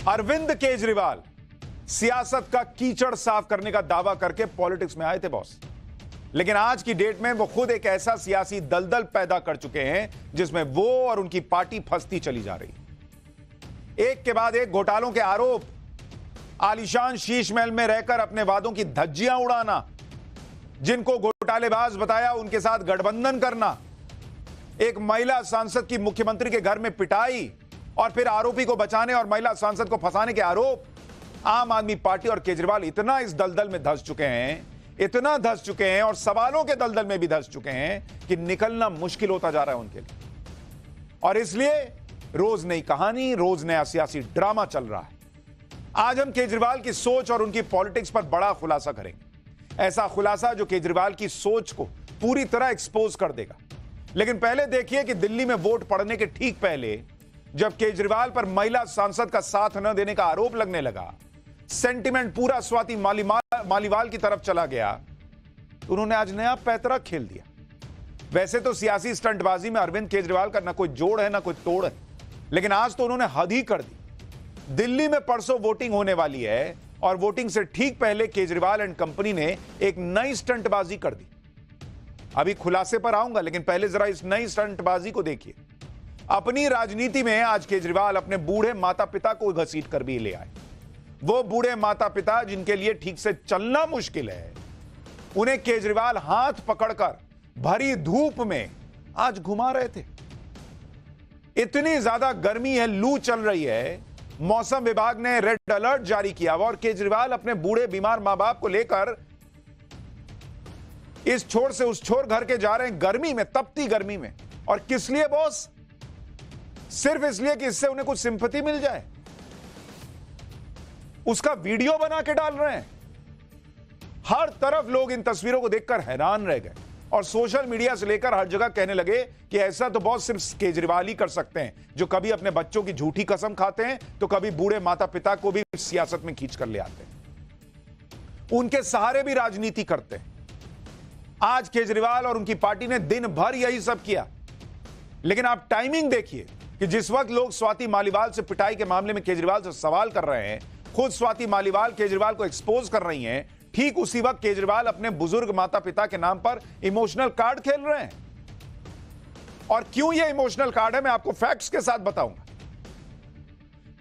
अरविंद केजरीवाल सियासत का कीचड़ साफ करने का दावा करके पॉलिटिक्स में आए थे बॉस, लेकिन आज की डेट में वो खुद एक ऐसा सियासी दलदल पैदा कर चुके हैं जिसमें वो और उनकी पार्टी फंसती चली जा रही। एक के बाद एक घोटालों के आरोप, आलीशान शीश महल में रहकर अपने वादों की धज्जियां उड़ाना, जिनको घोटालेबाज बताया उनके साथ गठबंधन करना, एक महिला सांसद की मुख्यमंत्री के घर में पिटाई और फिर आरोपी को बचाने और महिला सांसद को फंसाने के आरोप। आम आदमी पार्टी और केजरीवाल इतना इस दलदल में धंस चुके हैं, इतना धंस चुके हैं और सवालों के दलदल में भी धंस चुके हैं कि निकलना मुश्किल होता जा रहा है उनके लिए। और इसलिए रोज नई कहानी, रोज नया सियासी ड्रामा चल रहा है। आज हम केजरीवाल की सोच और उनकी पॉलिटिक्स पर बड़ा खुलासा करेंगे, ऐसा खुलासा जो केजरीवाल की सोच को पूरी तरह एक्सपोज कर देगा। लेकिन पहले देखिए कि दिल्ली में वोट पड़ने के ठीक पहले जब केजरीवाल पर महिला सांसद का साथ न देने का आरोप लगने लगा, सेंटिमेंट पूरा स्वाति मालीवाल की तरफ चला गया, तो उन्होंने आज नया पैतरा खेल दिया। वैसे तो सियासी स्टंटबाजी में अरविंद केजरीवाल का ना कोई जोड़ है ना कोई तोड़ है, लेकिन आज तो उन्होंने हद ही कर दी। दिल्ली में परसों वोटिंग होने वाली है और वोटिंग से ठीक पहले केजरीवाल एंड कंपनी ने एक नई स्टंटबाजी कर दी। अभी खुलासे पर आऊंगा, लेकिन पहले जरा इस नई स्टंटबाजी को देखिए। अपनी राजनीति में आज केजरीवाल अपने बूढ़े माता पिता को घसीट कर भी ले आए। वो बूढ़े माता पिता जिनके लिए ठीक से चलना मुश्किल है, उन्हें केजरीवाल हाथ पकड़कर भरी धूप में आज घुमा रहे थे। इतनी ज्यादा गर्मी है, लू चल रही है, मौसम विभाग ने रेड अलर्ट जारी किया और केजरीवाल अपने बूढ़े बीमार मां बाप को लेकर इस छोर से उस छोर घर के जा रहे हैं, गर्मी में, तपती गर्मी में। और किस लिए बॉस? सिर्फ इसलिए कि इससे उन्हें कुछ सिंपैथी मिल जाए। उसका वीडियो बना के डाल रहे हैं। हर तरफ लोग इन तस्वीरों को देखकर हैरान रह गए और सोशल मीडिया से लेकर हर जगह कहने लगे कि ऐसा तो बहुत सिर्फ केजरीवाल ही कर सकते हैं, जो कभी अपने बच्चों की झूठी कसम खाते हैं तो कभी बूढ़े माता पिता को भी सियासत में खींच कर ले आते हैं, उनके सहारे भी राजनीति करते हैं। आज केजरीवाल और उनकी पार्टी ने दिन भर यही सब किया, लेकिन आप टाइमिंग देखिए कि जिस वक्त लोग स्वाति मालीवाल से पिटाई के मामले में केजरीवाल से सवाल कर रहे हैं, खुद स्वाति मालीवाल केजरीवाल को एक्सपोज कर रही हैं, ठीक उसी वक्त केजरीवाल अपने बुजुर्ग माता पिता के नाम पर इमोशनल कार्ड खेल रहे हैं। और क्यों यह इमोशनल कार्ड है, मैं आपको फैक्ट्स के साथ बताऊंगा।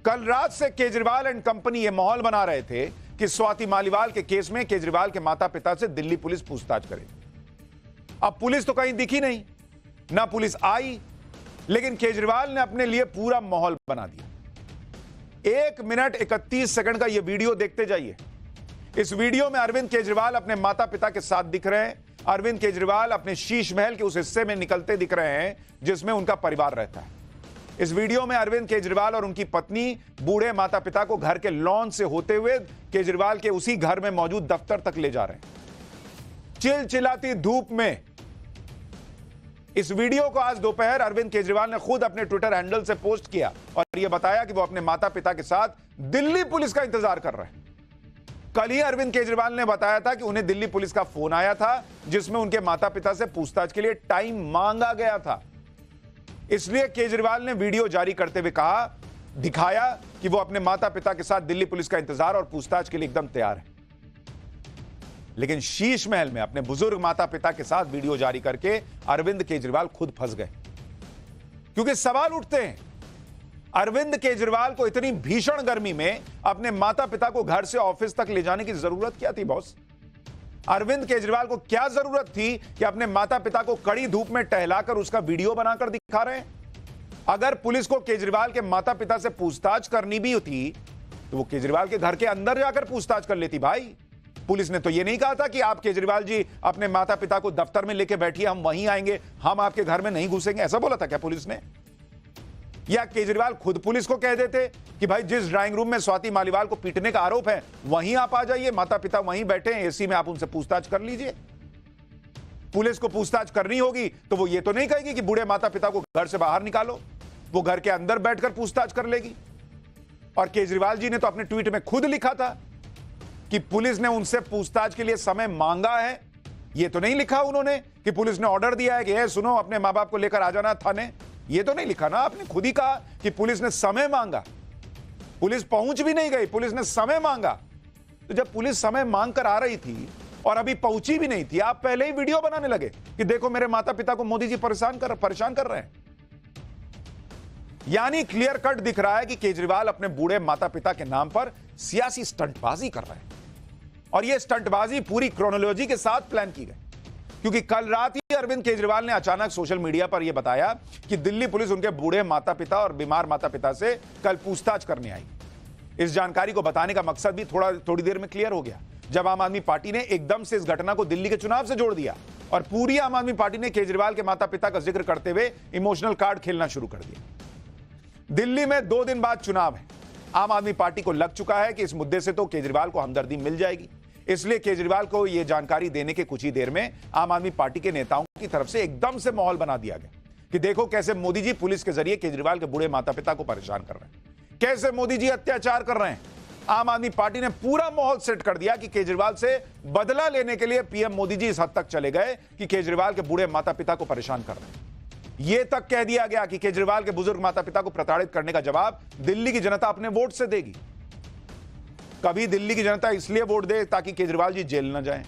कल रात से केजरीवाल एंड कंपनी यह माहौल बना रहे थे कि स्वाति मालीवाल के केस में केजरीवाल के माता पिता से दिल्ली पुलिस पूछताछ करेगी। अब पुलिस तो कहीं दिखी नहीं, ना पुलिस आई, लेकिन केजरीवाल ने अपने लिए पूरा माहौल बना दिया। 1 मिनट 31 सेकंड का यह वीडियो देखते जाइए। इस वीडियो में अरविंद केजरीवाल अपने माता पिता के साथ दिख रहे हैं। अरविंद केजरीवाल अपने शीश महल के उस हिस्से में निकलते दिख रहे हैं जिसमें उनका परिवार रहता है। इस वीडियो में अरविंद केजरीवाल और उनकी पत्नी बूढ़े माता पिता को घर के लॉन से होते हुए केजरीवाल के उसी घर में मौजूद दफ्तर तक ले जा रहे हैं, चिलचिलाती धूप में। इस वीडियो को आज दोपहर अरविंद केजरीवाल ने खुद अपने ट्विटर हैंडल से पोस्ट किया और यह बताया कि वो अपने माता पिता के साथ दिल्ली पुलिस का इंतजार कर रहे हैं। कल ही अरविंद केजरीवाल ने बताया था कि उन्हें दिल्ली पुलिस का फोन आया था जिसमें उनके माता पिता से पूछताछ के लिए टाइम मांगा गया था। इसलिए केजरीवाल ने वीडियो जारी करते हुए दिखाया कि वो अपने माता पिता के साथ दिल्ली पुलिस का इंतजार और पूछताछ के लिए एकदम तैयार है। लेकिन शीश महल में अपने बुजुर्ग माता पिता के साथ वीडियो जारी करके अरविंद केजरीवाल खुद फंस गए, क्योंकि सवाल उठते हैं, अरविंद केजरीवाल को इतनी भीषण गर्मी में अपने माता पिता को घर से ऑफिस तक ले जाने की जरूरत क्या थी बॉस? अरविंद केजरीवाल को क्या जरूरत थी कि अपने माता पिता को कड़ी धूप में टहलाकर उसका वीडियो बनाकर दिखा रहे हैं? अगर पुलिस को केजरीवाल के माता पिता से पूछताछ करनी भी होती तो वो केजरीवाल के घर के अंदर जाकर पूछताछ कर लेती। भाई, पुलिस ने तो यह नहीं कहा था कि आप केजरीवाल जी अपने माता पिता को दफ्तर में लेके बैठिए, हम वहीं आएंगे, हम आपके घर में नहीं घुसेंगे। ऐसा बोला था क्या पुलिस ने? या केजरीवाल खुद पुलिस को कह देते कि भाई जिस ड्राइंग रूम में स्वाति मालीवाल को पीटने का आरोप है वहीं आप आ जाइए, माता पिता वहीं बैठे हैं एसी में, आप उनसे पूछताछ कर लीजिए। पुलिस को पूछताछ करनी होगी तो वो ये तो नहीं कहेगी कि बूढ़े माता पिता को घर से बाहर निकालो, वो घर के अंदर बैठकर पूछताछ कर लेगी। और केजरीवाल जी ने तो अपने ट्वीट में खुद लिखा था कि पुलिस ने उनसे पूछताछ के लिए समय मांगा है। ये तो नहीं लिखा उन्होंने कि पुलिस ने ऑर्डर दिया है कि सुनो अपने मां बाप को लेकर आ जाना थाने। ये तो नहीं लिखा ना, आपने खुद ही कहा कि पुलिस ने समय मांगा। पुलिस पहुंच भी नहीं गई, पुलिस ने समय मांगा। तो जब पुलिस समय मांग कर आ रही थी और अभी पहुंची भी नहीं थी, आप पहले ही वीडियो बनाने लगे कि देखो मेरे माता पिता को मोदी जी परेशान कर रहे हैं। यानी क्लियर कट दिख रहा है कि केजरीवाल अपने बूढ़े माता पिता के नाम पर सियासी स्टंटबाजी कर रहे हैं। और यह स्टंटबाजी पूरी क्रोनोलॉजी के साथ प्लान की गई, क्योंकि कल रात ही अरविंद केजरीवाल ने अचानक सोशल मीडिया पर यह बताया कि दिल्ली पुलिस उनके बूढ़े माता पिता और बीमार माता पिता से कल पूछताछ करने आई। इस जानकारी को बताने का मकसद भी थोड़ी देर में क्लियर हो गया, जब आम आदमी पार्टी ने एकदम से इस घटना को दिल्ली के चुनाव से जोड़ दिया और पूरी आम आदमी पार्टी ने केजरीवाल के माता पिता का जिक्र करते हुए इमोशनल कार्ड खेलना शुरू कर दिया। दिल्ली में 2 दिन बाद चुनाव है। आम आदमी पार्टी को लग चुका है कि इस मुद्दे से तो केजरीवाल को हमदर्दी मिल जाएगी, इसलिए केजरीवाल को यह जानकारी देने के कुछ ही देर में आम आदमी पार्टी के नेताओं की तरफ से एकदम से माहौल बना दिया गया कि देखो कैसे मोदी जी पुलिस के जरिए केजरीवाल के बूढ़े माता पिता को परेशान कर रहे हैं, कैसे मोदी जी अत्याचार कर रहे हैं। आम आदमी पार्टी ने पूरा माहौल सेट कर दिया कि केजरीवाल से बदला लेने के लिए पीएम मोदी जी इस हद तक चले गए कि केजरीवाल के बूढ़े माता पिता को परेशान कर रहे हैं। यह तक कह दिया गया कि केजरीवाल के बुजुर्ग माता पिता को प्रताड़ित करने का जवाब दिल्ली की जनता अपने वोट से देगी। कभी दिल्ली की जनता इसलिए वोट दे ताकि केजरीवाल जी जेल न जाएं,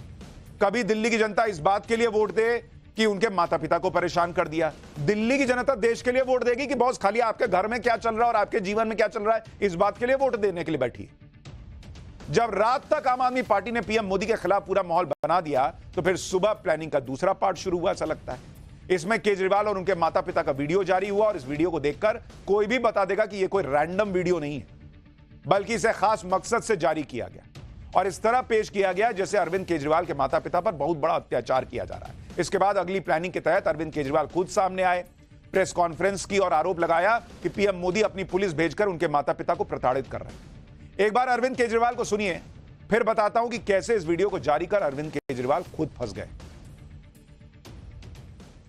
कभी दिल्ली की जनता इस बात के लिए वोट दे कि उनके माता पिता को परेशान कर दिया। दिल्ली की जनता देश के लिए वोट देगी कि बॉस खाली आपके घर में क्या चल रहा है और आपके जीवन में क्या चल रहा है, इस बात के लिए वोट देने के लिए बैठी है। जब रात तक आम आदमी पार्टी ने पीएम मोदी के खिलाफ पूरा माहौल बना दिया, तो फिर सुबह प्लानिंग का दूसरा पार्ट शुरू हुआ, ऐसा लगता है। इसमें केजरीवाल और उनके माता पिता का वीडियो जारी हुआ और इस वीडियो को देखकर कोई भी बता देगा कि यह कोई रैंडम वीडियो नहीं है, बल्कि इसे खास मकसद से जारी किया गया और इस तरह पेश किया गया जैसे अरविंद केजरीवाल के माता पिता पर बहुत बड़ा अत्याचार किया जा रहा है। इसके बाद अगली प्लानिंग के तहत अरविंद केजरीवाल खुद सामने आए, प्रेस कॉन्फ्रेंस की और आरोप लगाया कि पीएम मोदी अपनी पुलिस भेजकर उनके माता पिता को प्रताड़ित कर रहे हैं। एक बार अरविंद केजरीवाल को सुनिए, फिर बताता हूं कि कैसे इस वीडियो को जारी कर अरविंद केजरीवाल खुद फंस गए।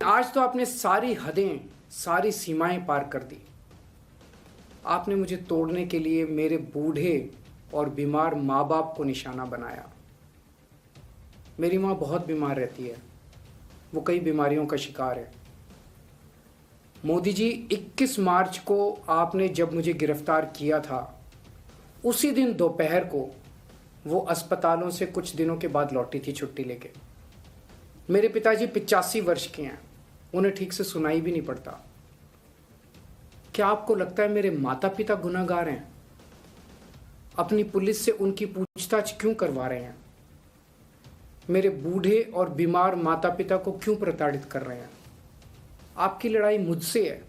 आज तो आपने सारी हदें, सारी सीमाएं पार कर दी। आपने मुझे तोड़ने के लिए मेरे बूढ़े और बीमार माँ बाप को निशाना बनाया। मेरी माँ बहुत बीमार रहती है, वो कई बीमारियों का शिकार है। मोदी जी 21 मार्च को आपने जब मुझे गिरफ्तार किया था, उसी दिन दोपहर को वो अस्पतालों से कुछ दिनों के बाद लौटी थी छुट्टी लेके। मेरे पिताजी 85 वर्ष के हैं, उन्हें ठीक से सुनाई भी नहीं पड़ता। क्या आपको लगता है मेरे माता पिता गुनहगार हैं? अपनी पुलिस से उनकी पूछताछ क्यों करवा रहे हैं? मेरे बूढ़े और बीमार माता पिता को क्यों प्रताड़ित कर रहे हैं? आपकी लड़ाई मुझसे है।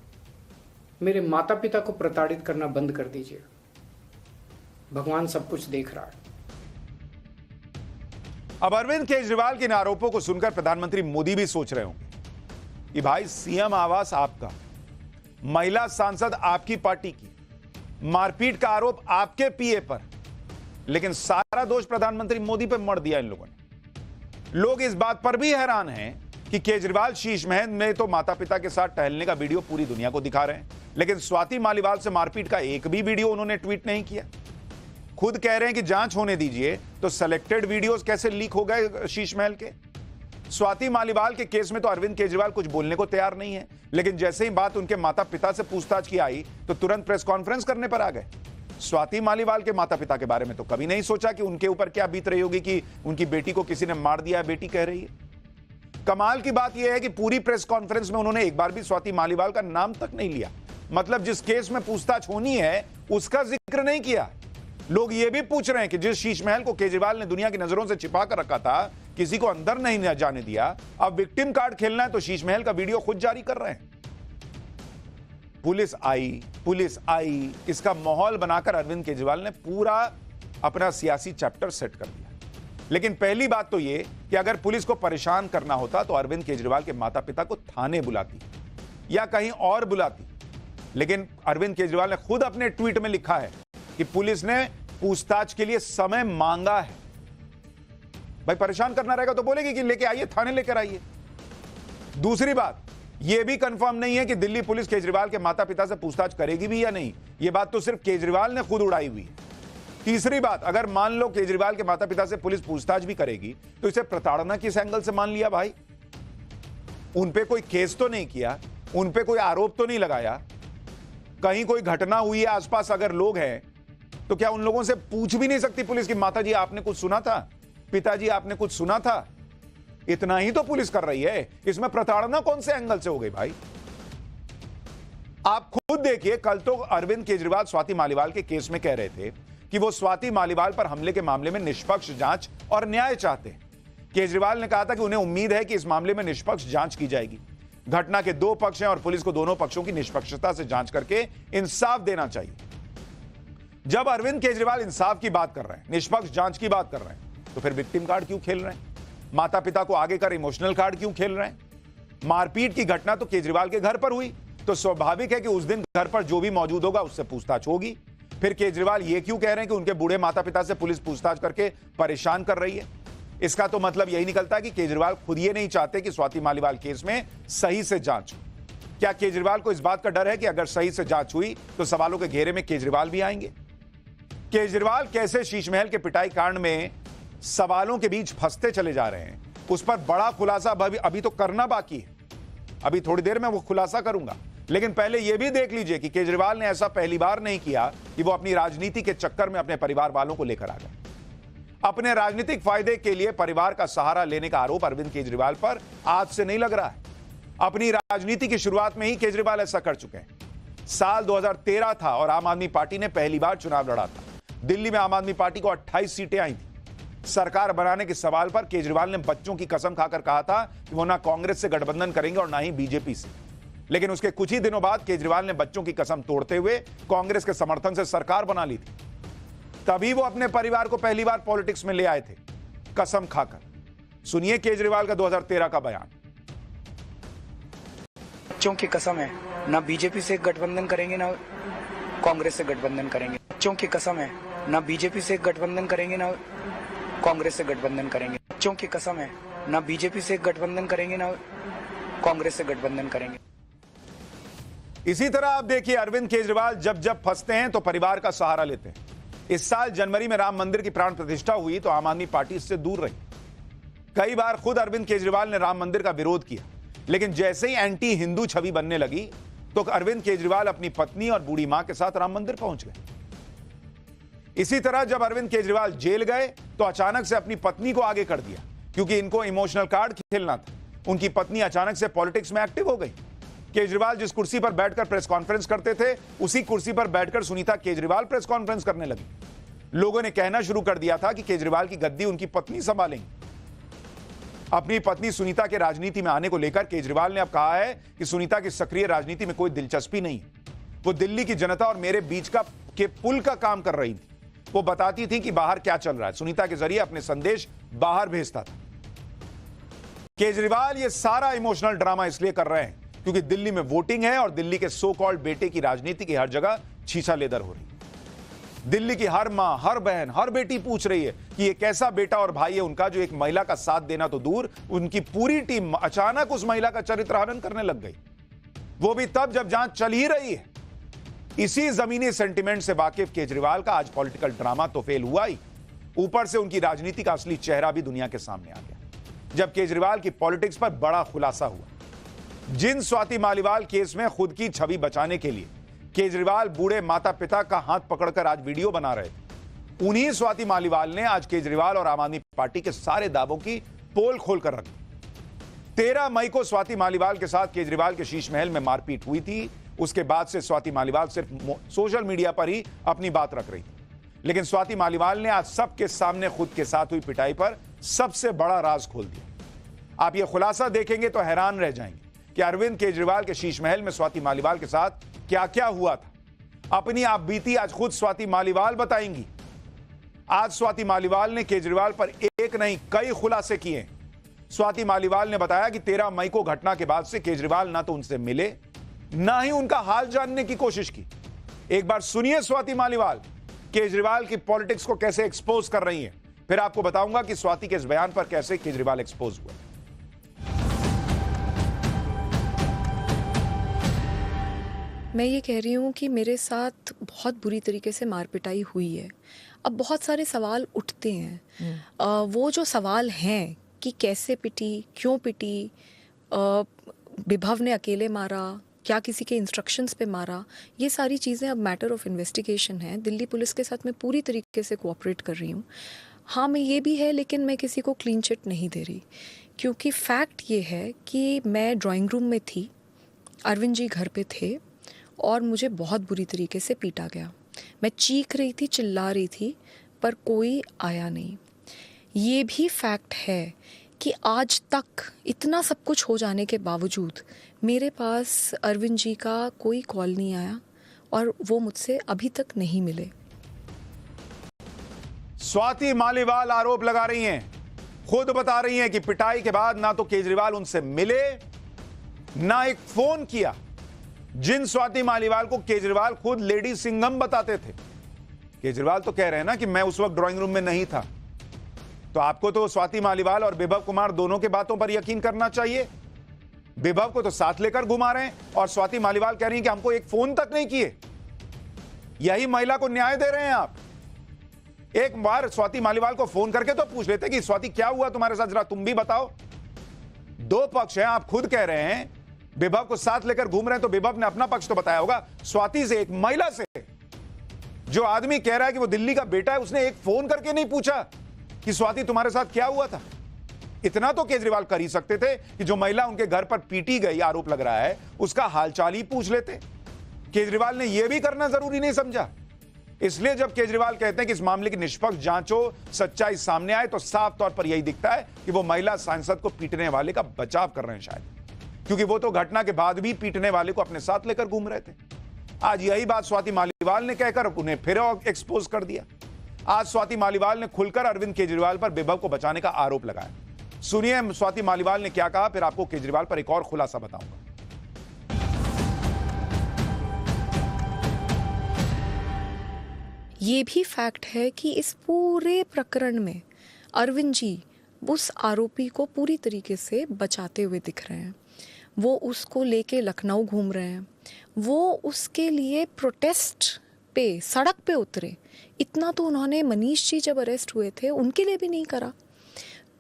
मेरे माता पिता को प्रताड़ित करना बंद कर दीजिए। भगवान सब कुछ देख रहा है। अब अरविंद केजरीवाल के इन आरोपों को सुनकर प्रधानमंत्री मोदी भी सोच रहे होंगे कि भाई सीएम आवास आपका, महिला सांसद आपकी पार्टी की, मारपीट का आरोप आपके पीए पर, लेकिन सारा दोष प्रधानमंत्री मोदी पर मढ़ दिया इन लोगों ने। लोग इस बात पर भी हैरान हैं कि केजरीवाल शीश महल में तो माता पिता के साथ टहलने का वीडियो पूरी दुनिया को दिखा रहे हैं, लेकिन स्वाति मालीवाल से मारपीट का एक भी वीडियो उन्होंने ट्वीट नहीं किया। खुद कह रहे हैं कि जांच होने दीजिए, तो सिलेक्टेड वीडियोस कैसे लीक हो गए शीश महल के। स्वाति मालीवाल के केस में तो अरविंद केजरीवाल कुछ बोलने को तैयार नहीं है, लेकिन जैसे ही बात उनके माता पिता से पूछताछ की आई तो तुरंत प्रेस कॉन्फ्रेंस करने पर आ गए। स्वाति मालीवाल के माता पिता के बारे में तो कभी नहीं सोचा कि उनके ऊपर क्या बीत रही होगी कि उनकी बेटी को किसी ने मार दिया, बेटी कह रही है। कमाल की बात यह है कि पूरी प्रेस कॉन्फ्रेंस में उन्होंने एक बार भी स्वाति मालीवाल का नाम तक नहीं लिया, मतलब जिस केस में पूछताछ होनी है उसका जिक्र नहीं किया। लोग ये भी पूछ रहे हैं कि जिस शीश महल को केजरीवाल ने दुनिया की नजरों से छिपा कर रखा था, किसी को अंदर नहीं जाने दिया, अब विक्टिम कार्ड खेलना है तो शीश महल का वीडियो खुद जारी कर रहे हैं। पुलिस आई, इसका माहौल बनाकर अरविंद केजरीवाल ने पूरा अपना सियासी चैप्टर सेट कर दिया। लेकिन पहली बात तो यह कि अगर पुलिस को परेशान करना होता तो अरविंद केजरीवाल के माता पिता को थाने बुलाती या कहीं और बुलाती, लेकिन अरविंद केजरीवाल ने खुद अपने ट्वीट में लिखा है कि पुलिस ने पूछताछ के लिए समय मांगा है। भाई परेशान करना रहेगा तो बोलेगी कि लेके आइए, थाने लेकर आइए। दूसरी बात, यह भी कंफर्म नहीं है कि दिल्ली पुलिस केजरीवाल के माता पिता से पूछताछ करेगी भी या नहीं। यह बात तो सिर्फ केजरीवाल ने खुद उड़ाई हुई है। तीसरी बात, अगर मान लो केजरीवाल के माता पिता से पुलिस पूछताछ भी करेगी तो इसे प्रताड़ना किस एंगल से मान लिया? भाई उन पे कोई केस तो नहीं किया, उन पे कोई आरोप तो नहीं लगाया, कहीं कोई घटना हुई है आसपास अगर लोग हैं तो क्या उन लोगों से पूछ भी नहीं सकती पुलिस की माता जी आपने कुछ सुना था, पिताजी आपने कुछ सुना था? इतना ही तो पुलिस कर रही है, इसमें प्रताड़ना कौन से एंगल से हो गई भाई? आप खुद देखिए, कल तो अरविंद केजरीवाल स्वाति मालीवाल के केस में कह रहे थे कि वो स्वाति मालीवाल पर हमले के मामले में निष्पक्ष जांच और न्याय चाहते हैं। केजरीवाल ने कहा था कि उन्हें उम्मीद है कि इस मामले में निष्पक्ष जांच की जाएगी। घटना के दो पक्ष हैं और पुलिस को दोनों पक्षों की निष्पक्षता से जांच करके इंसाफ देना चाहिए। जब अरविंद केजरीवाल इंसाफ की बात कर रहे हैं, निष्पक्ष जांच की बात कर रहे हैं, तो फिर विक्टिम कार्ड क्यों खेल रहे हैं? माता पिता को आगे कर इमोशनल कार्ड क्यों खेल रहे हैं? मारपीट की घटना तो केजरीवाल के घर पर हुई, तो स्वाभाविक है कि उस दिन घर पर जो भी मौजूद होगा उससे पूछताछ होगी। फिर केजरीवाल ये क्यों कह रहे हैं कि उनके बूढ़े माता पिता से पुलिस पूछताछ करके परेशान कर रही है? इसका तो मतलब यही निकलता है कि केजरीवाल खुद ये नहीं चाहते कि स्वाति मालीवाल केस में सही से जांच हो। क्या केजरीवाल को इस बात का डर है कि अगर सही से जांच हुई तो सवालों के घेरे में केजरीवाल भी आएंगे? केजरीवाल कैसे शीश महल के पिटाई कांड में सवालों के बीच फंसते चले जा रहे हैं, उस पर बड़ा खुलासा अभी तो करना बाकी है। अभी थोड़ी देर में वो खुलासा करूंगा, लेकिन पहले यह भी देख लीजिए कि केजरीवाल ने ऐसा पहली बार नहीं किया कि वो अपनी राजनीति के चक्कर में अपने परिवार वालों को लेकर आ गए। अपने राजनीतिक फायदे के लिए परिवार का सहारा लेने का आरोप अरविंद केजरीवाल पर आज से नहीं लग रहा है। अपनी राजनीति की शुरुआत में ही केजरीवाल ऐसा कर चुके हैं। साल 2013 था और आम आदमी पार्टी ने पहली बार चुनाव लड़ा था। दिल्ली में आम आदमी पार्टी को 28 सीटें आई थी। सरकार बनाने के सवाल पर केजरीवाल ने बच्चों की कसम खाकर कहा था कि वो ना कांग्रेस से गठबंधन करेंगे और ना ही बीजेपी से। लेकिन उसके कुछ ही दिनों बाद केजरीवाल ने बच्चों की कसम तोड़ते हुए कांग्रेस के समर्थन से सरकार बना ली थी। तभी वो अपने परिवार को पहली बार पॉलिटिक्स में ले आए थे, कसम खाकर। सुनिए केजरीवाल का 2013 का बयान। बच्चों की कसम है, ना बीजेपी से गठबंधन करेंगे ना कांग्रेस से गठबंधन करेंगे। बच्चों की कसम है, ना बीजेपी से गठबंधन करेंगे ना कांग्रेस से गठबंधन करेंगे। बच्चों की कसम है, ना बीजेपी से गठबंधन करेंगे ना कांग्रेस से गठबंधन करेंगे। इसी तरह आप देखिए, अरविंद केजरीवाल जब जब फंसते हैं तो परिवार का सहारा लेते हैं। इस साल जनवरी में राम मंदिर की प्राण प्रतिष्ठा हुई तो आम आदमी पार्टी इससे दूर रही। कई बार खुद अरविंद केजरीवाल ने राम मंदिर का विरोध किया, लेकिन जैसे ही एंटी हिंदू छवि बनने लगी तो अरविंद केजरीवाल अपनी पत्नी और बूढ़ी मां के साथ राम मंदिर पहुंच गए। इसी तरह जब अरविंद केजरीवाल जेल गए तो अचानक से अपनी पत्नी को आगे कर दिया, क्योंकि इनको इमोशनल कार्ड खेलना था। उनकी पत्नी अचानक से पॉलिटिक्स में एक्टिव हो गई। केजरीवाल जिस कुर्सी पर बैठकर प्रेस कॉन्फ्रेंस करते थे, उसी कुर्सी पर बैठकर सुनीता केजरीवाल प्रेस कॉन्फ्रेंस करने लगी। लोगों ने कहना शुरू कर दिया था कि केजरीवाल की गद्दी उनकी पत्नी संभालेंगी। अपनी पत्नी सुनीता के राजनीति में आने को लेकर केजरीवाल ने अब कहा है कि सुनीता की सक्रिय राजनीति में कोई दिलचस्पी नहीं है। वो दिल्ली की जनता और मेरे बीच के पुल का काम कर रही थी। वो बताती थी कि बाहर क्या चल रहा है, सुनीता के जरिए अपने संदेश बाहर भेजता था। केजरीवाल ये सारा इमोशनल ड्रामा इसलिए कर रहे हैं क्योंकि दिल्ली में वोटिंग है और दिल्ली के सो कॉल्ड बेटे की राजनीति की हर जगह छीछा लेदर हो रही है। दिल्ली की हर मां, हर बहन, हर बेटी पूछ रही है कि ये कैसा बेटा और भाई है उनका जो एक महिला का साथ देना तो दूर, उनकी पूरी टीम अचानक उस महिला का चरित्र हनन करने लग गई। वो भी तब जब जांच चल ही रही है। इसी जमीनी सेंटिमेंट से वाकिफ केजरीवाल का आज पॉलिटिकल ड्रामा तो फेल हुआ ही, ऊपर से उनकी राजनीति का असली चेहरा भी दुनिया के सामने आ गया जब केजरीवाल की पॉलिटिक्स पर बड़ा खुलासा हुआ। जिन स्वाति मालीवाल केस में खुद की छवि बचाने के लिए केजरीवाल बूढ़े माता पिता का हाथ पकड़कर आज वीडियो बना रहे थे, उन्हीं स्वाति मालीवाल ने आज केजरीवाल और आम आदमी पार्टी के सारे दावों की पोल खोलकर रखी। 13 मई को स्वाति मालीवाल के साथ केजरीवाल के शीश महल में मारपीट हुई थी। उसके बाद से स्वाति मालीवाल सिर्फ सोशल मीडिया पर ही अपनी बात रख रही थी, लेकिन स्वाति मालीवाल ने आज सबके सामने खुद के साथ हुई पिटाई पर सबसे बड़ा राज खोल दिया। आप यह खुलासा देखेंगे तो हैरान रह जाएंगे कि अरविंद केजरीवाल के शीश महल में स्वाति मालीवाल के साथ क्या क्या हुआ था। अपनी आप बीती आज खुद स्वाति मालीवाल बताएंगी। आज स्वाति मालीवाल ने केजरीवाल पर एक नहीं कई खुलासे किए। स्वाति मालीवाल ने बताया कि 13 मई को घटना के बाद से केजरीवाल ना तो उनसे मिले, ना ही उनका हाल जानने की कोशिश की। एक बार सुनिए स्वाति मालीवाल केजरीवाल की पॉलिटिक्स को कैसे एक्सपोज कर रही हैं, फिर आपको बताऊंगा कि स्वाति के इस बयान पर कैसे केजरीवाल एक्सपोज हुआ। मैं ये कह रही हूँ कि मेरे साथ बहुत बुरी तरीके से मार पिटाई हुई है। अब बहुत सारे सवाल उठते हैं। वो जो सवाल हैं कि कैसे पिटी, क्यों पिटी, विभव ने अकेले मारा, क्या किसी के इंस्ट्रक्शंस पे मारा, ये सारी चीज़ें अब मैटर ऑफ इन्वेस्टिगेशन है। दिल्ली पुलिस के साथ मैं पूरी तरीके से कोऑपरेट कर रही हूँ। हाँ, मैं ये भी है, लेकिन मैं किसी को क्लीन चिट नहीं दे रही, क्योंकि फैक्ट ये है कि मैं ड्राइंग रूम में थी, अरविंद जी घर पे थे और मुझे बहुत बुरी तरीके से पीटा गया। मैं चीख रही थी, चिल्ला रही थी, पर कोई आया नहीं। ये भी फैक्ट है कि आज तक इतना सब कुछ हो जाने के बावजूद मेरे पास अरविंद जी का कोई कॉल नहीं आया और वो मुझसे अभी तक नहीं मिले। स्वाति मालीवाल आरोप लगा रही हैं, खुद बता रही हैं कि पिटाई के बाद ना तो केजरीवाल उनसे मिले, ना एक फोन किया। जिन स्वाति मालीवाल को केजरीवाल खुद लेडी सिंघम बताते थे, केजरीवाल तो कह रहे हैं ना कि मैं उस वक्त ड्राइंग रूम में नहीं था। तो आपको तो स्वाति मालीवाल और विभव कुमार दोनों के बातों पर यकीन करना चाहिए। विभव को तो साथ लेकर घुमा रहे हैं और स्वाति मालीवाल कह रही हैं कि हमको एक फोन तक नहीं किए। यही महिला को न्याय दे रहे हैं आप। एक बार स्वाति मालीवाल को फोन करके तो पूछ लेते कि स्वाति क्या हुआ तुम्हारे साथ, जरा तुम भी बताओ। दो पक्ष हैं, आप खुद कह रहे हैं विभव को साथ लेकर घूम रहे हैं, तो विभव ने अपना पक्ष तो बताया होगा। स्वाति से, एक महिला से, जो आदमी कह रहा है कि वो दिल्ली का बेटा है, उसने एक फोन करके नहीं पूछा कि स्वाति तुम्हारे साथ क्या हुआ था। इतना तो केजरीवाल कर ही सकते थे कि जो महिला उनके घर पर पीटी गई, आरोप लग रहा है, उसका हालचाल ही पूछ लेते। केजरीवाल ने यह भी करना जरूरी नहीं समझा। इसलिए जब केजरीवाल कहते हैं कि इस मामले की निष्पक्ष जांच हो, सच्चाई सामने आए, तो साफ तौर पर यही दिखता है कि वो महिला सांसद को पीटने वाले का बचाव कर रहे हैं शायद, क्योंकि वो तो घटना के बाद भी पीटने वाले को अपने साथ लेकर घूम रहे थे। आज यही बात स्वाति मालीवाल ने कहकर उन्हें फिर एक्सपोज कर दिया। आज स्वाति मालीवाल ने खुलकर अरविंद केजरीवाल पर विभव को बचाने का आरोप लगाया। सुनिए स्वाति मालीवाल ने क्या कहा, फिर आपको केजरीवाल पर एक और खुलासा बताऊंगा। ये भी फैक्ट है कि इस पूरे प्रकरण में अरविंद जी उस आरोपी को पूरी तरीके से बचाते हुए दिख रहे हैं। वो उसको लेके लखनऊ घूम रहे हैं, वो उसके लिए प्रोटेस्ट पे सड़क पे उतरे। इतना तो उन्होंने मनीष जी जब अरेस्ट हुए थे उनके लिए भी नहीं करा।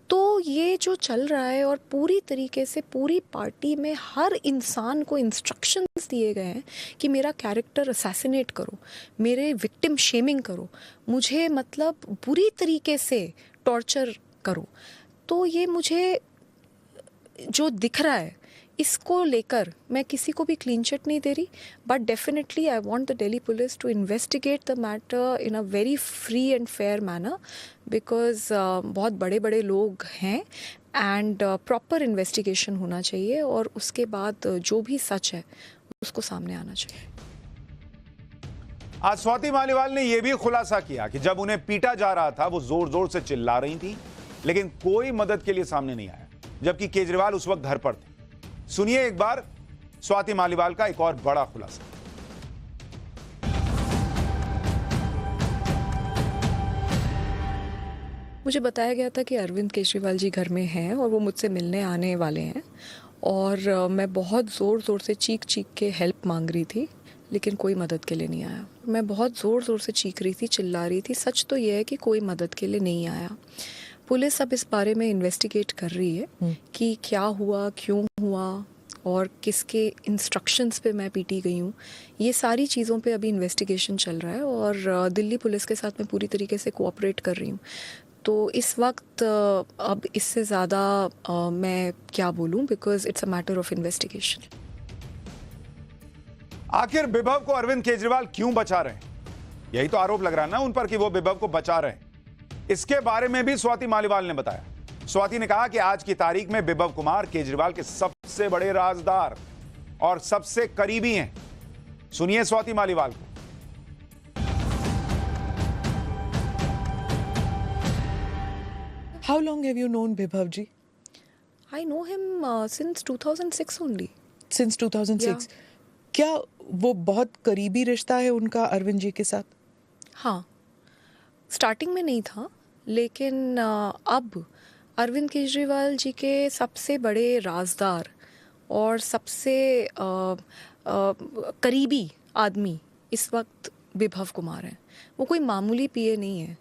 तो ये जो चल रहा है, और पूरी तरीके से पूरी पार्टी में हर इंसान को इंस्ट्रक्शंस दिए गए हैं कि मेरा कैरेक्टर असैसिनेट करो, मेरे विक्टिम शेमिंग करो, मुझे मतलब बुरी तरीके से टॉर्चर करो। तो ये मुझे जो दिख रहा है, इसको लेकर मैं किसी को भी क्लीन चिट नहीं दे रही, but definitely I want the Delhi police to investigate the matter in a very free and fair manner, because बहुत बड़े बड़े लोग हैं एंड प्रॉपर इन्वेस्टिगेशन होना चाहिए, और उसके बाद जो भी सच है उसको सामने आना चाहिए। आज स्वाति मालीवाल ने यह भी खुलासा किया कि जब उन्हें पीटा जा रहा था वो जोर जोर से चिल्ला रही थी, लेकिन कोई मदद के लिए सामने नहीं आया, जबकि केजरीवाल उस वक्त घर पर थे। सुनिए एक बार स्वाति मालीवाल का एक और बड़ा खुलासा। मुझे बताया गया था कि अरविंद केजरीवाल जी घर में हैं और वो मुझसे मिलने आने वाले हैं, और मैं बहुत ज़ोर ज़ोर से चीख के हेल्प मांग रही थी, लेकिन कोई मदद के लिए नहीं आया। मैं बहुत ज़ोर ज़ोर से चीख रही थी, चिल्ला रही थी। सच तो ये है कि कोई मदद के लिए नहीं आया। पुलिस अब इस बारे में इन्वेस्टिगेट कर रही है कि क्या हुआ, क्यों हुआ, और किसके इंस्ट्रक्शंस पे मैं पीटी गई हूँ। ये सारी चीज़ों पे अभी इन्वेस्टिगेशन चल रहा है, और दिल्ली पुलिस के साथ मैं पूरी तरीके से कोऑपरेट कर रही हूँ। तो इस वक्त अब इससे ज़्यादा मैं क्या बोलूँ, because it's a matter of investigation. आखिर विभव को अरविंद केजरीवाल क्यों बचा रहे हैं? यही तो आरोप लग रहा है ना उन पर कि वो विभव को बचा रहे हैं। इसके बारे में भी स्वाति मालीवाल ने बताया। स्वाति ने कहा कि आज की तारीख में विभव कुमार केजरीवाल के सबसे बड़े राजदार और सबसे करीबी हैं। सुनिए स्वाति मालीवाल को। How long have you known Bibhav ji? I know him since 2006 only. Since 2006. Yeah. क्या वो बहुत करीबी रिश्ता है उनका अरविंद जी के साथ? हाँ, स्टार्टिंग में नहीं था, लेकिन अब अरविंद केजरीवाल जी के सबसे बड़े राजदार और सबसे करीबी आदमी इस वक्त विभव कुमार हैं। वो कोई मामूली पीए नहीं है।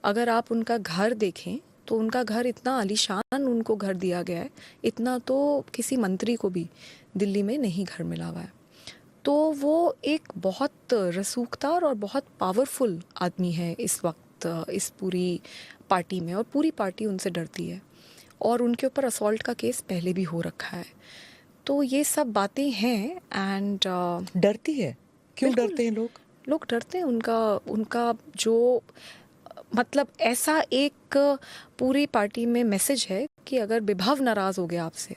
अगर आप उनका घर देखें तो उनका घर इतना आलीशान उनको घर दिया गया है, इतना तो किसी मंत्री को भी दिल्ली में नहीं घर मिला हुआ है। तो वो एक बहुत रसूखदार और बहुत पावरफुल आदमी है इस वक्त इस पूरी पार्टी में, और पूरी पार्टी उनसे डरती है, और उनके ऊपर असॉल्ट का केस पहले भी हो रखा है। तो ये सब बातें हैं एंड डरती है? क्यों बिल्कुल। डरते हैं लोग? लोग डरते हैं, उनका जो मतलब ऐसा एक पूरी पार्टी में मैसेज है कि अगर विभव नाराज हो गया आपसे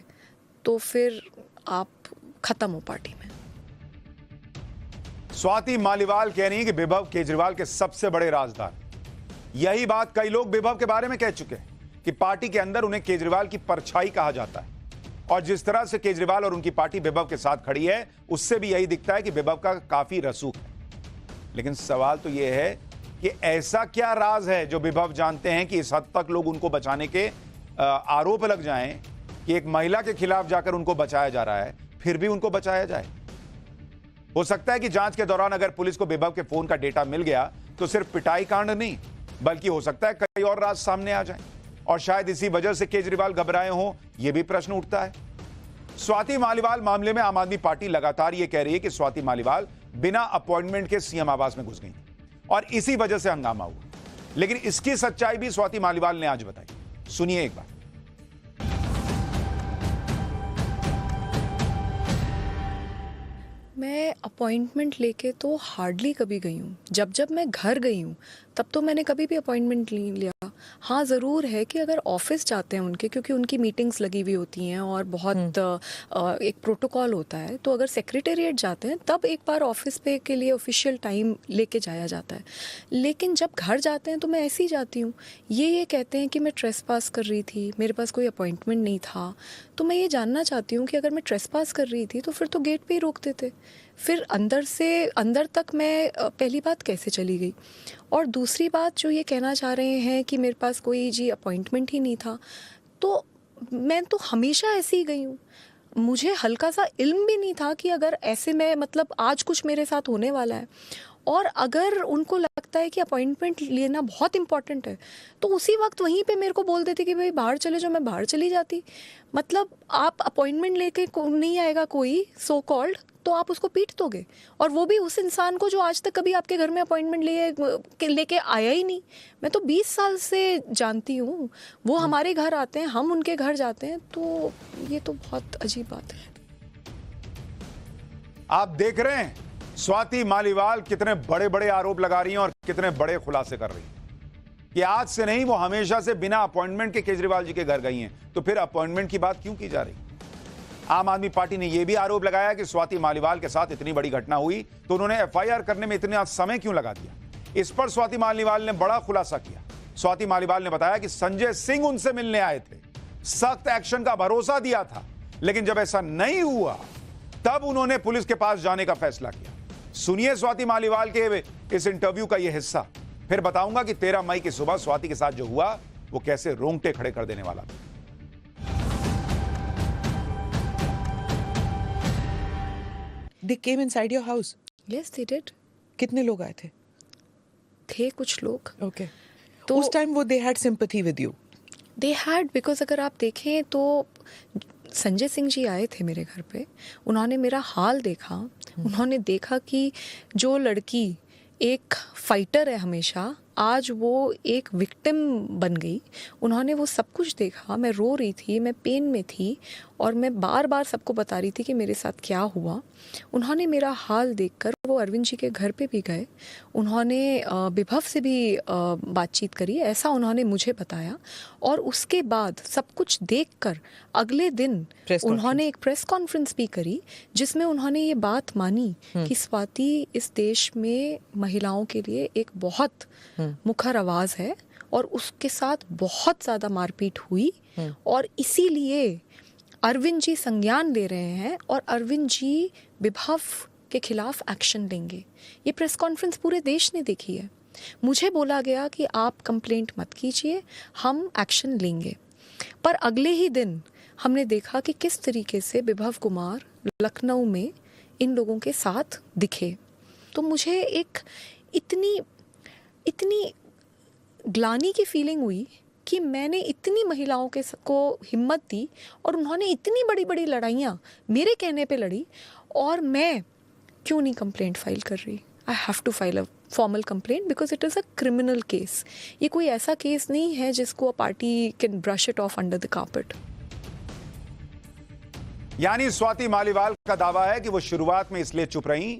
तो फिर आप खत्म हो पार्टी में। स्वाति मालीवाल कह रही है कि विभव केजरीवाल के सबसे बड़े राजदार। यही बात कई लोग विभव के बारे में कह चुके हैं कि पार्टी के अंदर उन्हें केजरीवाल की परछाई कहा जाता है, और जिस तरह से केजरीवाल और उनकी पार्टी विभव के साथ खड़ी है उससे भी यही दिखता है कि विभव का काफी रसूख है। लेकिन सवाल तो यह है कि ऐसा क्या राज है जो विभव जानते हैं कि इस हद तक लोग उनको बचाने के आरोप लग जाएं कि एक महिला के खिलाफ जाकर उनको बचाया जा रहा है, फिर भी उनको बचाया जाए। हो सकता है कि जांच के दौरान अगर पुलिस को विभव के फोन का डेटा मिल गया तो सिर्फ पिटाई कांड नहीं, बल्कि हो सकता है कई और राज सामने आ जाएं, और शायद इसी वजह से केजरीवाल घबराए हों, यह भी प्रश्न उठता है। स्वाति मालीवाल मामले में आम आदमी पार्टी लगातार यह कह रही है कि स्वाति मालीवाल बिना अपॉइंटमेंट के सीएम आवास में घुस गई और इसी वजह से हंगामा हुआ। लेकिन इसकी सच्चाई भी स्वाति मालीवाल ने आज बताई। सुनिए एक बार। मैं अपॉइंटमेंट लेके तो हार्डली कभी गई हूँ। जब मैं घर गई हूँ तब तो मैंने कभी भी अपॉइंटमेंट नहीं लिया। हाँ, ज़रूर है कि अगर ऑफिस जाते हैं उनके, क्योंकि उनकी मीटिंग्स लगी हुई होती हैं और बहुत एक प्रोटोकॉल होता है, तो अगर सेक्रेटेरिएट जाते हैं तब एक बार ऑफिस पे के लिए ऑफिशियल टाइम लेके जाया जाता है। लेकिन जब घर जाते हैं तो मैं ऐसे ही जाती हूँ। ये कहते हैं कि मैं ट्रेसपास कर रही थी, मेरे पास कोई अपॉइंटमेंट नहीं था। तो मैं ये जानना चाहती हूँ कि अगर मैं ट्रेसपास कर रही थी तो फिर तो गेट पे ही रोक देते, फिर अंदर से अंदर तक मैं पहली बात कैसे चली गई। और दूसरी बात जो ये कहना चाह रहे हैं कि मेरे पास कोई जी अपॉइंटमेंट ही नहीं था, तो मैं तो हमेशा ऐसे ही गई हूँ। मुझे हल्का सा इल्म भी नहीं था कि अगर ऐसे में मतलब आज कुछ मेरे साथ होने वाला है। और अगर उनको लगता है कि अपॉइंटमेंट लेना बहुत इंपॉर्टेंट है तो उसी वक्त वहीं पे मेरे को बोल देते कि भाई बाहर चले जाओ, मैं बाहर चली जाती। मतलब आप अपॉइंटमेंट लेके नहीं आएगा कोई सो कॉल्ड तो आप उसको पीट दोगे, और वो भी उस इंसान को जो आज तक कभी आपके घर में अपॉइंटमेंट लेके आया ही नहीं। मैं तो 20 साल से जानती हूँ, वो हमारे घर आते हैं, हम उनके घर जाते हैं, तो ये तो बहुत अजीब बात है। आप देख रहे हैं स्वाति मालीवाल कितने बड़े बड़े आरोप लगा रही हैं और कितने बड़े खुलासे कर रही हैं कि आज से नहीं, वो हमेशा से बिना अपॉइंटमेंट के केजरीवाल जी के घर गई हैं। तो फिर अपॉइंटमेंट की बात क्यों की जा रही? आम आदमी पार्टी ने यह भी आरोप लगाया कि स्वाति मालीवाल के साथ इतनी बड़ी घटना हुई तो उन्होंने एफआईआर करने में इतना समय क्यों लगा दिया। इस पर स्वाति मालीवाल ने बड़ा खुलासा किया। स्वाति मालीवाल ने बताया कि संजय सिंह उनसे मिलने आए थे, सख्त एक्शन का भरोसा दिया था, लेकिन जब ऐसा नहीं हुआ तब उन्होंने पुलिस के पास जाने का फैसला किया। सुनिए स्वाति मालीवाल के इस इंटरव्यू का यह हिस्सा, फिर बताऊंगा कि 13 मई की सुबह स्वाति के साथ जो हुआ वो कैसे रोंगटे खड़े कर देने वाला था। They came inside your house? Yes, they did. कितने लोग आए थे? थे कुछ लोग। Okay. तो उस टाइम वो they had sympathy with you? They had, because अगर आप देखें तो संजय सिंह जी आए थे मेरे घर पे, उन्होंने मेरा हाल देखा, उन्होंने देखा कि जो लड़की एक फाइटर है हमेशा, आज वो एक विक्टिम बन गई। उन्होंने वो सब कुछ देखा। मैं रो रही थी, मैं पेन में थी, और मैं बार बार सबको बता रही थी कि मेरे साथ क्या हुआ। उन्होंने मेरा हाल देखकर वो अरविंद जी के घर पे भी गए, उन्होंने विभव से भी बातचीत करी, ऐसा उन्होंने मुझे बताया। और उसके बाद सब कुछ देखकर अगले दिन उन्होंने एक प्रेस कॉन्फ्रेंस भी करी जिसमें उन्होंने ये बात मानी कि स्वाति इस देश में महिलाओं के लिए एक बहुत मुखर आवाज़ है, और उसके साथ बहुत ज़्यादा मारपीट हुई, और इसीलिए अरविंद जी संज्ञान ले रहे हैं और अरविंद जी विभव के खिलाफ एक्शन लेंगे। ये प्रेस कॉन्फ्रेंस पूरे देश ने देखी है। मुझे बोला गया कि आप कंप्लेंट मत कीजिए, हम एक्शन लेंगे। पर अगले ही दिन हमने देखा कि किस तरीके से विभव कुमार लखनऊ में इन लोगों के साथ दिखे। तो मुझे एक इतनी ग्लानि की फीलिंग हुई कि मैंने इतनी महिलाओं को हिम्मत दी और उन्होंने इतनी बड़ी बड़ी लड़ाइयाँ मेरे कहने पे लड़ी, और मैं क्यों नहीं कंप्लेंट फाइल कर रही? I have to file a formal complaint because it is a criminal case. ये कोई ऐसा केस नहीं है जिसको a party can brush it off under the carpet. यानी स्वाति मालीवाल का दावा है कि वो शुरुआत में इसलिए चुप रही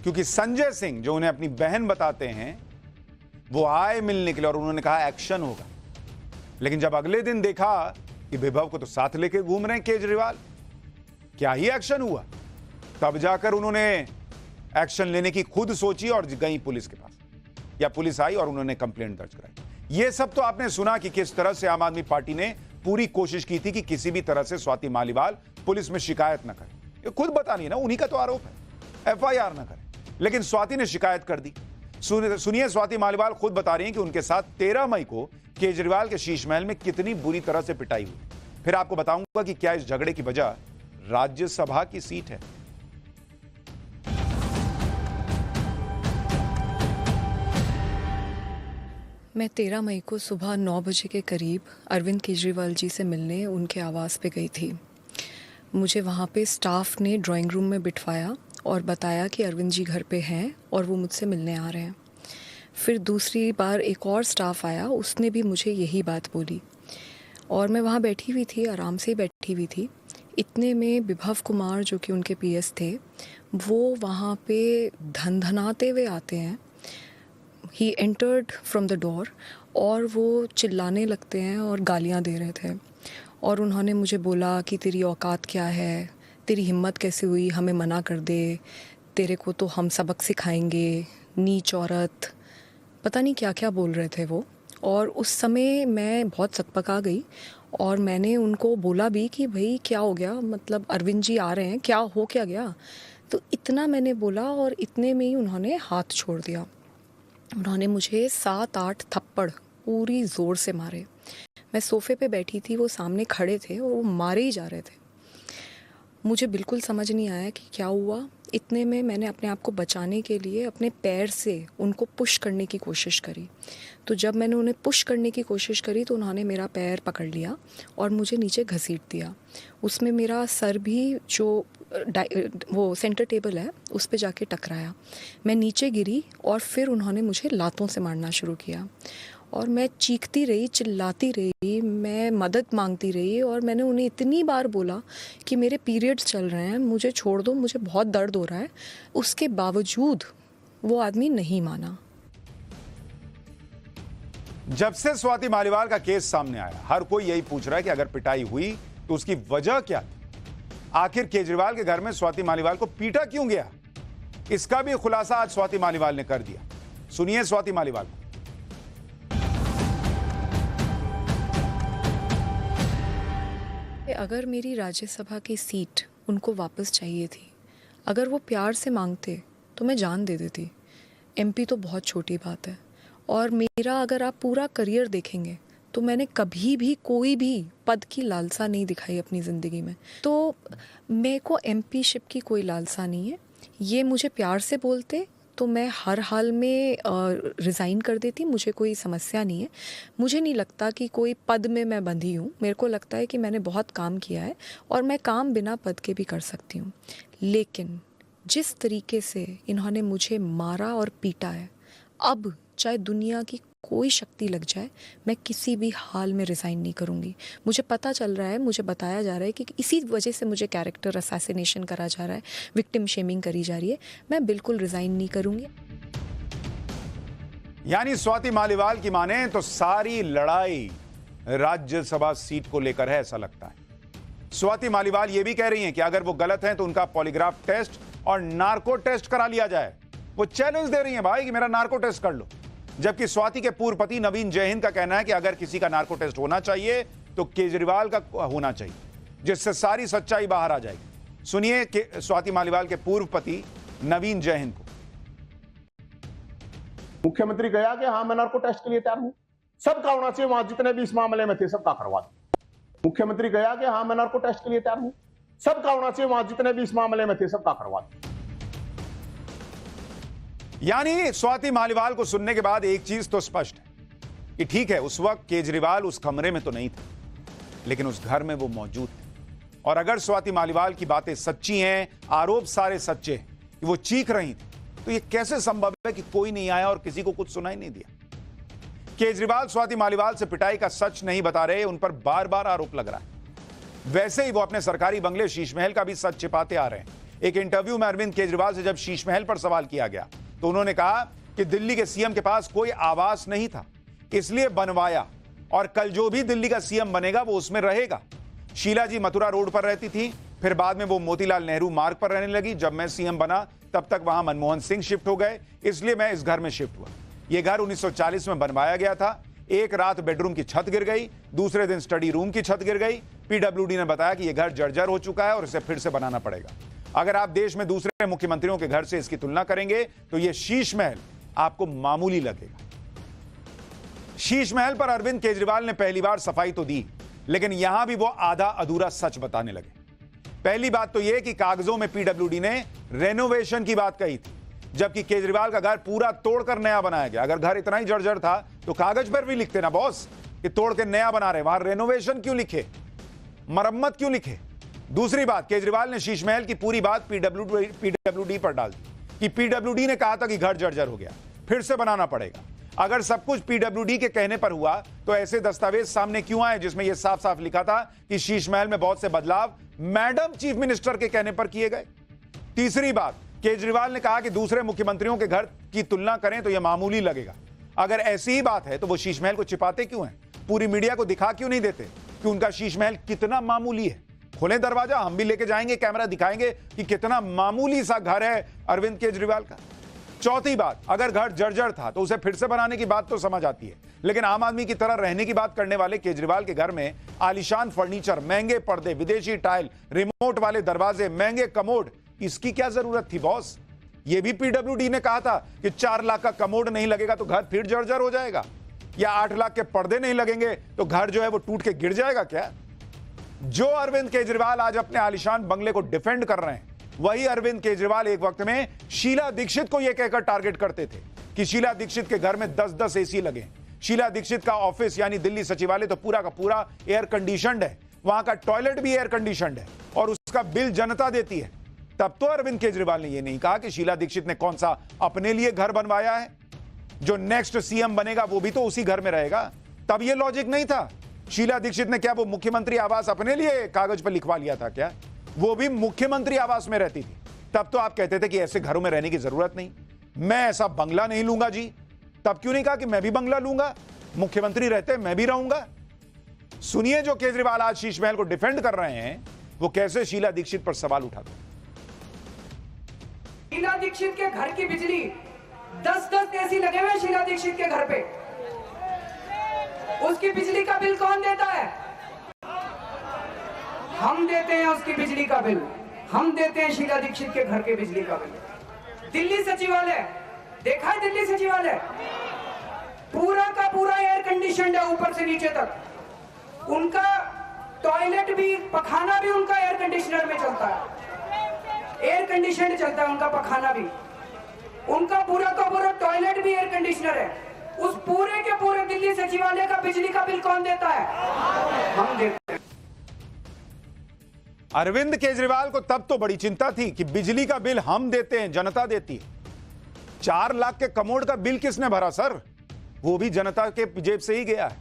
क्योंकि संजय सिंह, जो उन्हें अपनी बहन बताते हैं, वो आए मिलने के लिए और उन्होंने कहा एक्शन होगा. लेकिन जब अगले दिन देखा कि विभव को तो साथ लेके घूम रहे हैं केजरीवाल, क्या ही एक्शन हुआ, तब जाकर उन्होंने एक्शन लेने की खुद सोची और गई पुलिस के पास, या पुलिस आई और उन्होंने कंप्लेंट दर्ज कराई. यह सब तो आपने सुना कि किस तरह से आम आदमी पार्टी ने पूरी कोशिश की थी कि किसी भी तरह से स्वाति मालीवाल पुलिस में शिकायत न करे. ये खुद बता नहीं ना, उन्हीं का तो आरोप है, एफआईआर न करे. लेकिन स्वाति ने शिकायत कर दी. सुनिए, स्वाति मालीवाल खुद बता रही हैं कि उनके साथ 13 मई को केजरीवाल के शीश महल में कितनी बुरी तरह से पिटाई हुई. फिर आपको बताऊंगा कि क्या इस झगड़े की वजह राज्यसभा की सीट है. मैं 13 मई को सुबह 9 बजे के करीब अरविंद केजरीवाल जी से मिलने उनके आवास पे गई थी. मुझे वहाँ पे स्टाफ ने ड्राइंग रूम में बिठवाया और बताया कि अरविंद जी घर पे हैं और वो मुझसे मिलने आ रहे हैं. फिर दूसरी बार एक और स्टाफ आया, उसने भी मुझे यही बात बोली और मैं वहाँ बैठी हुई थी, आराम से बैठी हुई थी. इतने में विभव कुमार, जो कि उनके पीएस थे, वो वहाँ पे धनधनाते हुए आते हैं. He entered from the door और वो चिल्लाने लगते हैं और गालियाँ दे रहे थे. और उन्होंने मुझे बोला कि तेरी औकात क्या है, तेरी हिम्मत कैसे हुई हमें मना कर दे, तेरे को तो हम सबक सिखाएंगे, नीच औरत, पता नहीं क्या क्या बोल रहे थे वो. और उस समय मैं बहुत सकपका गई और मैंने उनको बोला भी कि भाई क्या हो गया, मतलब अरविंद जी आ रहे हैं, क्या हो क्या गया. तो इतना मैंने बोला और इतने में ही उन्होंने हाथ छोड़ दिया. उन्होंने मुझे 7-8 थप्पड़ पूरी ज़ोर से मारे. मैं सोफ़े पे बैठी थी, वो सामने खड़े थे और वो मारे ही जा रहे थे. मुझे बिल्कुल समझ नहीं आया कि क्या हुआ. इतने में मैंने अपने आप को बचाने के लिए अपने पैर से उनको पुश करने की कोशिश करी. तो जब मैंने उन्हें पुश करने की कोशिश करी तो उन्होंने मेरा पैर पकड़ लिया और मुझे नीचे घसीट दिया. उसमें मेरा सर भी, जो वो सेंटर टेबल है, उस पे जाके टकराया. मैं नीचे गिरी और फिर उन्होंने मुझे लातों से मारना शुरू किया और मैं चीखती रही, चिल्लाती रही, मैं मदद मांगती रही और मैंने उन्हें इतनी बार बोला कि मेरे पीरियड्स चल रहे हैं, मुझे छोड़ दो, मुझे बहुत दर्द हो रहा है. उसके बावजूद वो आदमी नहीं माना. जब से स्वाति मालीवाल का केस सामने आया, हर कोई यही पूछ रहा है कि अगर पिटाई हुई तो उसकी वजह क्या थी. आखिर केजरीवाल के घर में स्वाति मालीवाल को पीटा क्यों गया, इसका भी खुलासा आज स्वाति मालीवाल ने कर दिया. सुनिए स्वाति मालीवाल. अगर मेरी राज्यसभा की सीट उनको वापस चाहिए थी, अगर वो प्यार से मांगते तो मैं जान दे देती. एमपी तो बहुत छोटी बात है. और मेरा अगर आप पूरा करियर देखेंगे तो मैंने कभी भी कोई भी पद की लालसा नहीं दिखाई अपनी ज़िंदगी में. तो मेरे को एमपी शिप की कोई लालसा नहीं है. ये मुझे प्यार से बोलते तो मैं हर हाल में रिज़ाइन कर देती, मुझे कोई समस्या नहीं है. मुझे नहीं लगता कि कोई पद में मैं बंधी हूँ. मेरे को लगता है कि मैंने बहुत काम किया है और मैं काम बिना पद के भी कर सकती हूँ. लेकिन जिस तरीके से इन्होंने मुझे मारा और पीटा है, अब चाहे दुनिया की कोई शक्ति लग जाए, मैं किसी भी हाल में रिज़ाइन नहीं करूँगी. मुझे पता चल रहा है, मुझे बताया जा रहा है कि इसी वजह से मुझे कैरेक्टर असैसिनेशन करा जा रहा है, विक्टिम शेमिंग करी जा रही है. मैं बिल्कुल रिज़ाइन नहीं करूँगी. यानी स्वाति मालीवाल की माने तो सारी लड़ाई राज्यसभा सीट को लेकर है, ऐसा लगता है. स्वाति मालीवाल ये भी कह रही हैं कि अगर वो गलत हैं तो उनका पॉलीग्राफ टेस्ट और नार्को टेस्ट करा लिया जाए. वो चैलेंज दे रही हैं भाई कि मेरा नार्को टेस्ट कर लो. जबकि स्वाति के पूर्व पति नवीन जयहिंद का कहना है कि अगर किसी का नार्को टेस्ट होना चाहिए तो केजरीवाल का होना चाहिए, जिससे सारी सच्चाई बाहर आ जाएगी. सुनिए स्वाति मालीवाल के पूर्व पति नवीन जयहिंद को. मुख्यमंत्री गया कि हाँ मैं नार्को टेस्ट के लिए तैयार हूं, सबका होना चाहिए, वहां जितने भी इस मामले में थे सबका करवा दो. मुख्यमंत्री गया कि हाँ मैं नार्को टेस्ट के लिए तैयार हूं, सबका होना चाहिए, वहां जितने भी इस मामले में थे सबका करवा दो. यानी स्वाति मालीवाल को सुनने के बाद एक चीज तो स्पष्ट है कि ठीक है, उस वक्त केजरीवाल उस कमरे में तो नहीं था, लेकिन उस घर में वो मौजूद थे. और अगर स्वाति मालीवाल की बातें सच्ची हैं, आरोप सारे सच्चे हैं, कि वो चीख रही थी, तो ये कैसे संभव है कि कोई नहीं आया और किसी को कुछ सुनाई नहीं दिया? केजरीवाल स्वाति मालीवाल से पिटाई का सच नहीं बता रहे, उन पर बार बार आरोप लग रहा है। वैसे ही वो अपने सरकारी बंगले शीश महल का भी सच छिपाते आ रहे हैं। एक इंटरव्यू में अरविंद केजरीवाल से जब शीश महल पर सवाल किया गया तो उन्होंने कहा कि दिल्ली के सीएम के पास कोई आवास नहीं था, इसलिए बनवाया, और कल जो भी दिल्ली का सीएम बनेगा वो उसमें रहेगा। शीला जी मथुरा रोड पर रहती थी, फिर बाद में वो मोतीलाल नेहरू मार्ग पर रहने लगी। जब मैं सीएम बना तब तक वहां मनमोहन सिंह शिफ्ट हो गए, इसलिए मैं इस घर में शिफ्ट हुआ। यह घर 1940 में बनवाया गया था। एक रात बेडरूम की छत गिर गई, दूसरे दिन स्टडी रूम की छत गिर गई। पीडब्ल्यूडी ने बताया कि यह घर जर्जर हो चुका है और इसे फिर से बनाना पड़ेगा। अगर आप देश में दूसरे मुख्यमंत्रियों के घर से इसकी तुलना करेंगे तो यह शीश महल आपको मामूली लगेगा। शीश महल पर अरविंद केजरीवाल ने पहली बार सफाई तो दी, लेकिन यहां भी वो आधा अधूरा सच बताने लगे। पहली बात तो यह कि कागजों में पीडब्ल्यूडी ने रेनोवेशन की बात कही थी, जबकि केजरीवाल का घर पूरा तोड़कर नया बनाया गया। अगर घर इतना ही जर्जर था तो कागज पर भी लिखते ना बॉस कि तोड़ के नया बना रहे, वहां रेनोवेशन क्यों लिखे, मरम्मत क्यों लिखे? दूसरी बात, केजरीवाल ने शीश महल की पूरी बात पीडब्ल्यूडी पर डाल दी कि पीडब्ल्यूडी ने कहा था कि घर जर्जर हो गया, फिर से बनाना पड़ेगा। अगर सब कुछ पीडब्ल्यूडी के कहने पर हुआ तो ऐसे दस्तावेज सामने क्यों आए जिसमें यह साफ साफ लिखा था कि शीश महल में बहुत से बदलाव मैडम चीफ मिनिस्टर के कहने पर किए गए? तीसरी बात, केजरीवाल ने कहा कि दूसरे मुख्यमंत्रियों के घर की तुलना करें तो यह मामूली लगेगा। अगर ऐसी ही बात है तो वो शीश महल को छिपाते क्यों हैं? पूरी मीडिया को दिखा क्यों नहीं देते कि उनका शीश महल कितना मामूली है? खोलें दरवाजा, हम भी लेके जाएंगे, कैमरा दिखाएंगे कि कितना मामूली सा घर है अरविंद केजरीवाल का। चौथी बात, अगर घर जर्जर था तो उसे फिर से बनाने की बात तो समझ आती है, लेकिन आम आदमी की तरह रहने की बात करने वाले केजरीवाल के घर में आलीशान फर्नीचर, महंगे पर्दे, विदेशी टाइल, रिमोट वाले दरवाजे, महंगे कमोड, इसकी क्या जरूरत थी बॉस? यह भी पीडब्ल्यूडी ने कहा था कि 4 लाख का कमोड नहीं लगेगा तो घर फिर जर्जर हो जाएगा, या 8 लाख के पर्दे नहीं लगेंगे तो घर जो है वो टूट के गिर जाएगा क्या? जो अरविंद केजरीवाल आज अपने आलीशान बंगले को डिफेंड कर रहे हैं, वही अरविंद केजरीवाल एक वक्त में शीला दीक्षित को यह कहकर टारगेट करते थे कि शीला दीक्षित के घर में 10-10 एसी लगे। शीला दीक्षित का ऑफिस यानी दिल्ली सचिवालय तो पूरा का पूरा एयर कंडीशनड है, वहां का टॉयलेट भी एयर कंडीशनड है और उसका बिल जनता देती है। तब तो अरविंद केजरीवाल ने यह नहीं कहा कि शीला दीक्षित ने कौन सा अपने लिए घर बनवाया है, जो नेक्स्ट सीएम बनेगा वो भी तो उसी घर में रहेगा। तब यह लॉजिक नहीं था। शीला दीक्षित ने क्या वो मुख्यमंत्री आवास अपने लिए कागज पर लिखवा लिया था क्या? वो भी मुख्यमंत्री आवास में रहती थी। तब तो आप कहते थे कि ऐसे घरों में रहने की जरूरत नहीं, मैं ऐसा बंगला नहीं लूंगा जी। तब क्यों नहीं कहा कि मैं भी बंगला लूंगा, मुख्यमंत्री रहते मैं भी रहूंगा? सुनिए, जो केजरीवाल आज शीश महल को डिफेंड कर रहे हैं वो कैसे शीला दीक्षित पर सवाल उठाते। शीला दीक्षित के घर की बिजली 10-10 एसी लगे हुए शीला दीक्षित के घर पे, उसकी बिजली का बिल कौन देता है? हम देते हैं उसकी बिजली का बिल, हम देते हैं शीला दीक्षित के घर के बिजली का बिल। दिल्ली सचिवालय देखा है? दिल्ली सचिवालय पूरा का पूरा एयर कंडीशनड है ऊपर से नीचे तक। उनका टॉयलेट भी, पखाना भी उनका एयर कंडीशनर में चलता है, एयर कंडीशनड चलता है उनका पखाना भी। उनका पूरा का पूरा टॉयलेट भी एयर कंडीशनर है। उस पूरे के पूरे दिल्ली सचिवालय का बिजली का बिल कौन देता है? हम देते हैं। अरविंद केजरीवाल को तब तो बड़ी चिंता थी कि बिजली का बिल हम देते हैं, जनता देती है। 4 लाख के कमोड का बिल किसने भरा सर? वो भी जनता के जेब से ही गया है।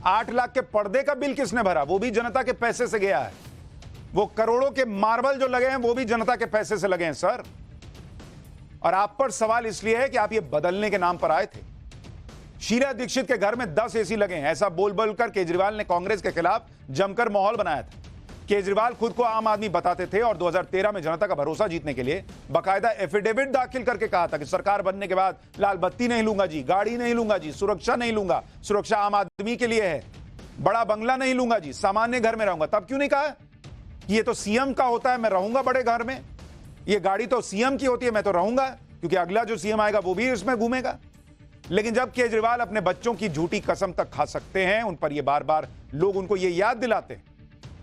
8 लाख के पर्दे का बिल किसने भरा? वो भी जनता के पैसे से गया है। वो करोड़ों के मार्बल जो लगे हैं वो भी जनता के पैसे से लगे हैं सर। और आप पर सवाल इसलिए है कि आप ये बदलने के नाम पर आए थे। शीला दीक्षित के घर में 10 एसी लगे हैं, ऐसा बोल बोलकर केजरीवाल ने कांग्रेस के खिलाफ जमकर माहौल बनाया था। केजरीवाल खुद को आम आदमी बताते थे और 2013 में जनता का भरोसा जीतने के लिए बाकायदा एफिडेविट दाखिल करके कहा था कि सरकार बनने के बाद लाल बत्ती नहीं लूंगा जी, गाड़ी नहीं लूंगा जी, सुरक्षा नहीं लूंगा, सुरक्षा आम आदमी के लिए है, बड़ा बंगला नहीं लूंगा जी, सामान्य घर में रहूंगा। तब क्यों नहीं कहा कि ये तो सीएम का होता है, मैं रहूंगा बड़े घर में, ये गाड़ी तो सीएम की होती है, मैं तो रहूंगा क्योंकि अगला जो सीएम आएगा वो भी इसमें घूमेगा। लेकिन जब केजरीवाल अपने बच्चों की झूठी कसम तक खा सकते हैं, उन पर ये बार बार लोग उनको ये याद दिलाते हैं,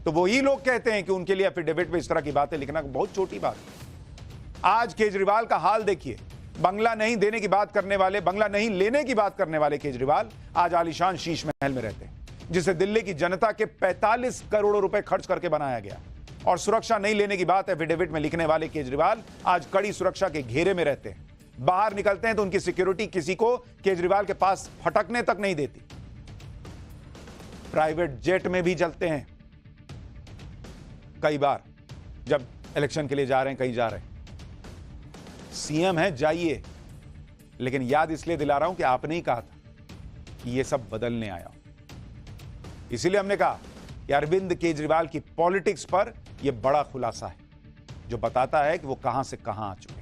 तो वही लोग कहते हैं कि उनके लिए एफिडेविट में इस तरह की बातें लिखना बहुत छोटी बात है। आज केजरीवाल का हाल देखिए। बंगला नहीं देने की बात करने वाले, बंगला नहीं लेने की बात करने वाले केजरीवाल आज आलीशान शीश महल में रहते हैं, जिसे दिल्ली की जनता के 45 करोड़ रुपए खर्च करके बनाया गया। और सुरक्षा नहीं लेने की बात एफिडेविट में लिखने वाले केजरीवाल आज कड़ी सुरक्षा के घेरे में रहते हैं। बाहर निकलते हैं तो उनकी सिक्योरिटी किसी को केजरीवाल के पास फटकने तक नहीं देती। प्राइवेट जेट में भी चलते हैं कई बार, जब इलेक्शन के लिए जा रहे हैं, कहीं जा रहे हैं। सीएम है, जाइए, लेकिन याद इसलिए दिला रहा हूं कि आपने ही कहा था कि यह सब बदलने आया हूं। इसीलिए हमने कहा कि अरविंद केजरीवाल की पॉलिटिक्स पर यह बड़ा खुलासा है, जो बताता है कि वो कहां से कहां आ चुके हैं।